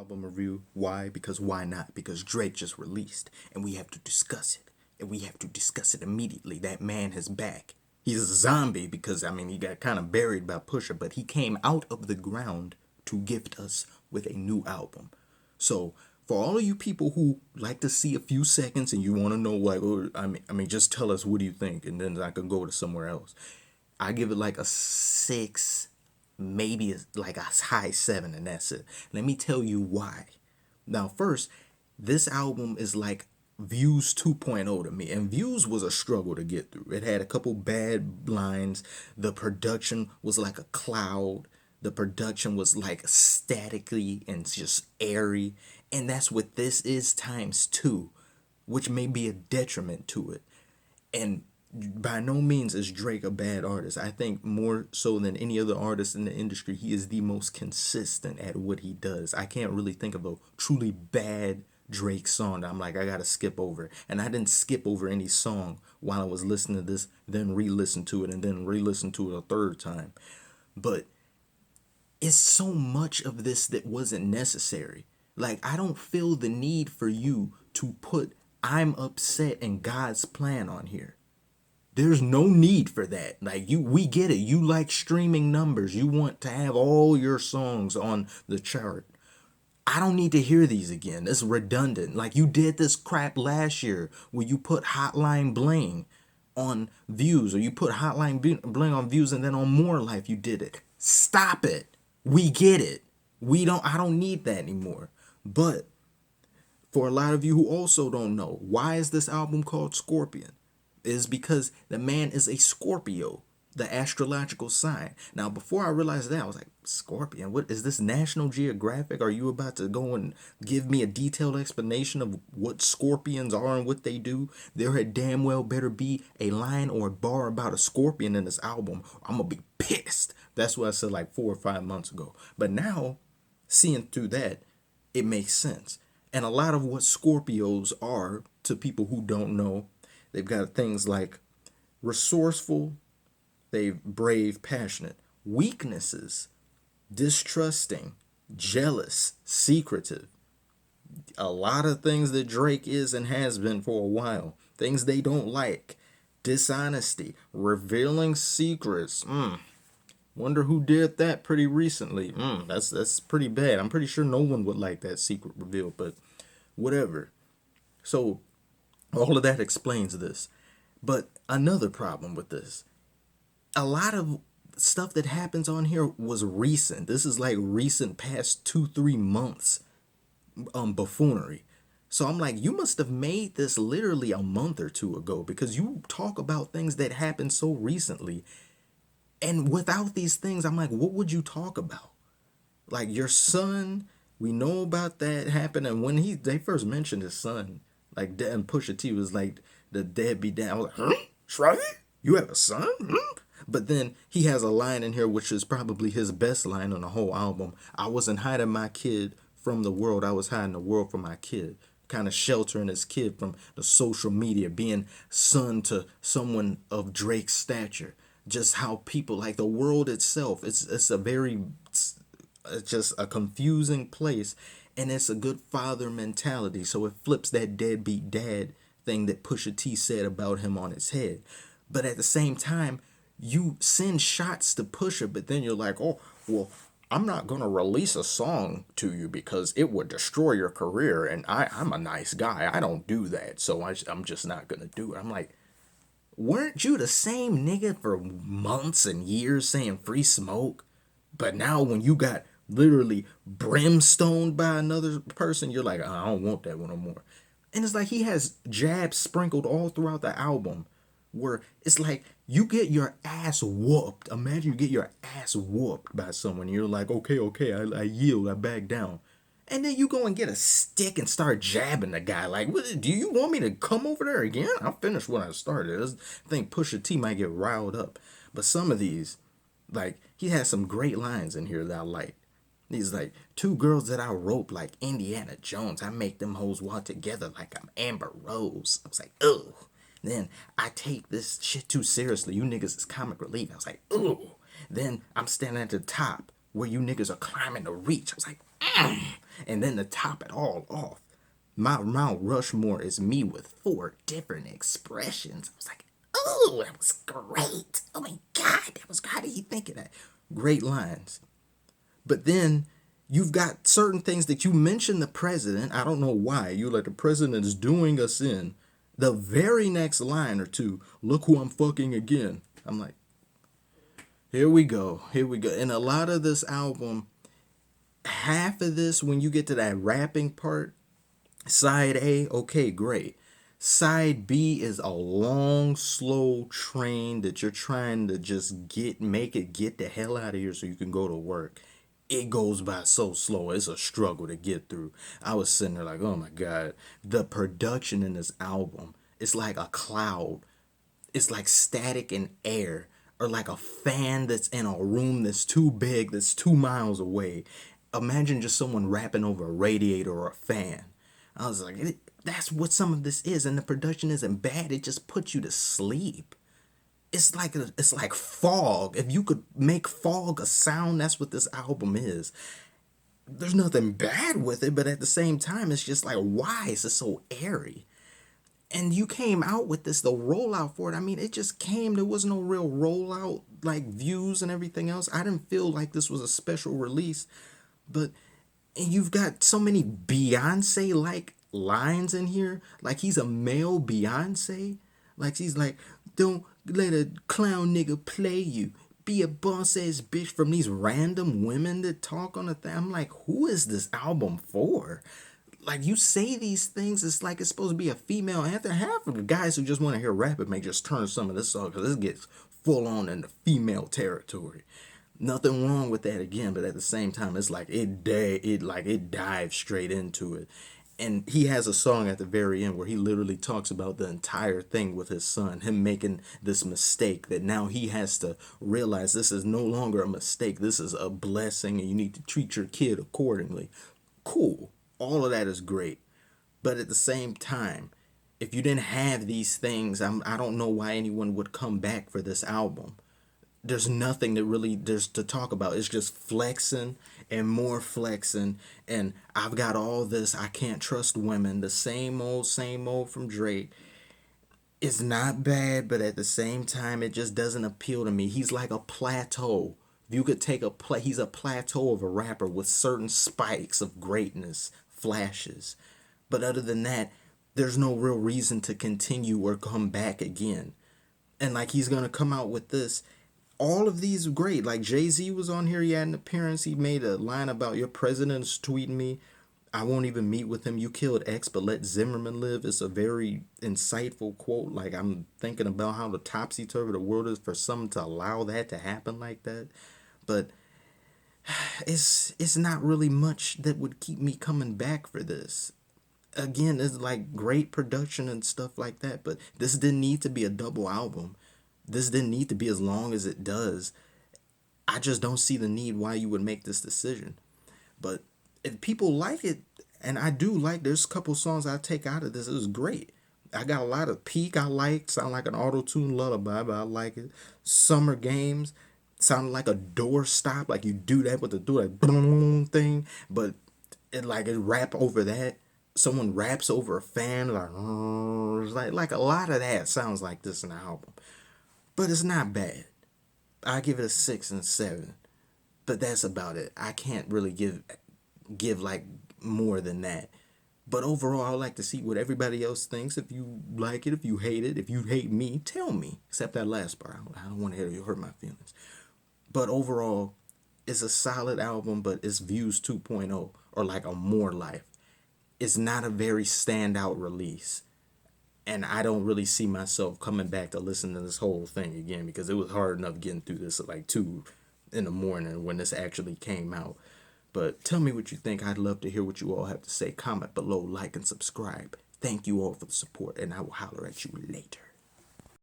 album review. Why? Because why not? Because Drake just released and we have to discuss it. And we have to discuss it immediately. That man is back. He's a zombie because, I mean, he got kind of buried by Pusha, but he came out of the ground to gift us with a new album. So, for all of you people who like to see a few seconds and you want to know, like, oh, I mean, just tell us what do you think, and then I can go to somewhere else. I give it like a 6, maybe like a high 7, and that's it. Let me tell you why. Now, first, this album is like Views 2.0 to me, and Views was a struggle to get through. It had a couple bad lines. The production was like a cloud. The production was like statically and just airy, and that's what this is times two, which may be a detriment to it. And by no means is Drake a bad artist. I think more so than any other artist in the industry, he is the most consistent at what he does. I can't really think of a truly bad Drake song that I'm like, I gotta skip over. And I didn't skip over any song while I was listening to this, then re-listen to it, and then re-listen to it a third time. But it's so much of this that wasn't necessary. Like, I don't feel the need for you to put I'm upset and God's plan on here. There's no need for that. Like, we get it. You like streaming numbers. You want to have all your songs on the chart. I don't need to hear these again. It's redundant. Like, you did this crap last year where you put Hotline Bling on Views, or you put Bling on Views, and then on More Life you did it. Stop it. We get it. I don't need that anymore. But for a lot of you who also don't know, why is this album called Scorpion? Is because the man is a Scorpio, the astrological sign. Now, before I realized that, I was like, Scorpion? What is this, National Geographic? Are you about to go and give me a detailed explanation of what scorpions are and what they do? There had damn well better be a line or a bar about a scorpion in this album. I'm going to be pissed. That's what I said like 4 or 5 months ago. But now, seeing through that, it makes sense. And a lot of what Scorpios are, to people who don't know, they've got things like resourceful, they brave, passionate. Weaknesses, distrusting, jealous, secretive. A lot of things that Drake is and has been for a while. Things they don't like. Dishonesty, revealing secrets. Wonder who did that pretty recently. That's pretty bad. I'm pretty sure no one would like that secret reveal, but whatever. So all of that explains this. But another problem with this, a lot of stuff that happens on here was recent. This is like recent past 2-3 months buffoonery. So I'm like, you must have made this literally a month or two ago, because you talk about things that happened so recently. And without these things, I'm like, what would you talk about? Like your son, we know about that happened. And when they first mentioned his son, like, and Pusha T was like the deadbeat dad. I was like, huh? Shreddy? You have a son? But then he has a line in here which is probably his best line on the whole album. I wasn't hiding my kid from the world. I was hiding the world from my kid. Kind of sheltering his kid from the social media, being son to someone of Drake's stature. Just how people, like the world itself, it's a very, it's just a confusing place. And it's a good father mentality. So it flips that deadbeat dad thing that Pusha T said about him on its head. But at the same time, you send shots to Pusha, but then you're like, oh, well, I'm not going to release a song to you because it would destroy your career. And I'm a nice guy. I don't do that. So I'm just not going to do it. I'm like, weren't you the same nigga for months and years saying free smoke? But now when you got literally brimstoned by another person, you're like, I don't want that one no more. And it's like he has jabs sprinkled all throughout the album where it's like you get your ass whooped. Imagine you get your ass whooped by someone. You're like, okay, I yield, I back down. And then you go and get a stick and start jabbing the guy. Like, what, do you want me to come over there again? I'll finish what I started. I think Pusha T might get riled up. But some of these, like, he has some great lines in here that I like. He's like, 2 girls that I rope like Indiana Jones. I make them hoes walk together like I'm Amber Rose. I was like, ugh. Then I take this shit too seriously. You niggas is comic relief. I was like, ooh. Then I'm standing at the top where you niggas are climbing the reach. I was like, mm. And then to top it all off, my Mount Rushmore is me with 4 different expressions. I was like, oh, that was great. Oh my God, that was, how did he think of that? Great lines. But then you've got certain things that you mention the president. I don't know why. You're like, the president is doing us in. The very next line or two, look who I'm fucking again. I'm like, here we go. Here we go. And a lot of this album, half of this, when you get to that rapping part, side A, okay, great. Side B is a long, slow train that you're trying to just make it get the hell out of here so you can go to work. It goes by so slow. It's a struggle to get through. I was sitting there like, oh my God. The production in this album, it's like a cloud. It's like static in air, or like a fan that's in a room that's too big, that's 2 miles away. Imagine just someone rapping over a radiator or a fan. I was like, that's what some of this is, and the production isn't bad. It just puts you to sleep. It's like fog. If you could make fog a sound, that's what this album is. There's nothing bad with it, but at the same time, it's just like, why is it so airy? And you came out with this, the rollout for it. I mean, it just came. There was no real rollout, like views and everything else. I didn't feel like this was a special release, but and you've got so many Beyonce like lines in here. Like he's a male Beyonce. Like he's like, don't let a clown nigga play you. Be a boss ass bitch, from these random women that talk on the thing. I'm like, who is this album for? Like, you say these things, it's like it's supposed to be a female anthem. Half of the guys who just want to hear rap, it may just turn some of this off, because this gets full on into female territory. Nothing wrong with that again, but at the same time, it's like it dives straight into it. And he has a song at the very end where he literally talks about the entire thing with his son, him making this mistake that now he has to realize this is no longer a mistake. This is a blessing, and you need to treat your kid accordingly. Cool. All of that is great. But at the same time, if you didn't have these things, I don't know why anyone would come back for this album. There's nothing that really there's to talk about. It's just flexing and more flexing. And I've got all this. I can't trust women. The same old from Drake. It's not bad, but at the same time, it just doesn't appeal to me. He's like a plateau. If you could take he's a plateau of a rapper with certain spikes of greatness, flashes. But other than that, there's no real reason to continue or come back again. And like, he's going to come out with this. All of these are great. Like, Jay-Z was on here. He had an appearance. He made a line about, your president's tweeting me, I won't even meet with him. You killed X, but let Zimmerman live. It's a very insightful quote. Like, I'm thinking about how the topsy-turvy the world is for someone to allow that to happen like that. But it's not really much that would keep me coming back for this. Again, it's like great production and stuff like that, but this didn't need to be a double album. This didn't need to be as long as it does. I just don't see the need why you would make this decision. But if people like it, and I do like, there's a couple songs I take out of this, it was great. I got a lot of Peak I like, sound like an auto-tune lullaby, but I like it. Summer Games sounded like a door stop, like you do that with the door, like boom thing, but it rap over that. Someone raps over a fan, like a lot of that sounds like this in the album. But it's not bad. I give it a 6 and 7. But that's about it. I can't really give like more than that. But overall, I would like to see what everybody else thinks. If you like it, if you hate it, if you hate me, tell me. Except that last part. I don't want to hear you hurt my feelings. But overall, it's a solid album, but it's Views 2.0, or like a More Life. It's not a very standout release. And I don't really see myself coming back to listen to this whole thing again, because it was hard enough getting through this at like 2 in the morning when this actually came out. But tell me what you think. I'd love to hear what you all have to say. Comment below, like, and subscribe. Thank you all for the support, and I will holler at you later.